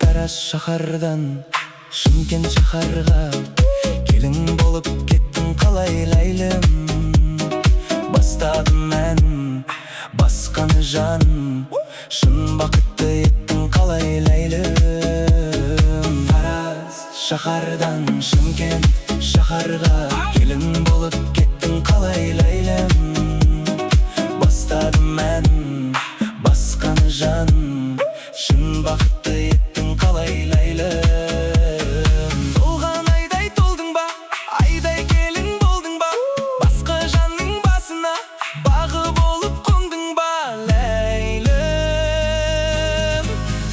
Тараз шаһардан Шымкент шаһарға келін болып кеттің қалай ләйлім. Бастадым мән басқаны жан, шын бақытты еттің қалай ләйлім. Тараз шаһардан Шымкент шаһарға келін болып кеттің қалай ләйлім. Бастадым мән басқаны жан, шын бақытты еттің қалай ләйлім. Солған айдай толдың ба, айдай келін болдың ба, басқа жанның басына бағы болып қондың ба ләйлім.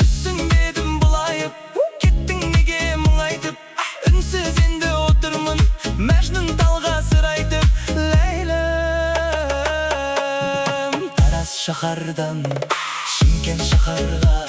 Түсінбедім бұлайып, кеттің неге мұңайтып, үнсіз енді отырмын мәжнүн талғасыр айтып ләйлім. Тараз шаһардан Шымкент шаһарға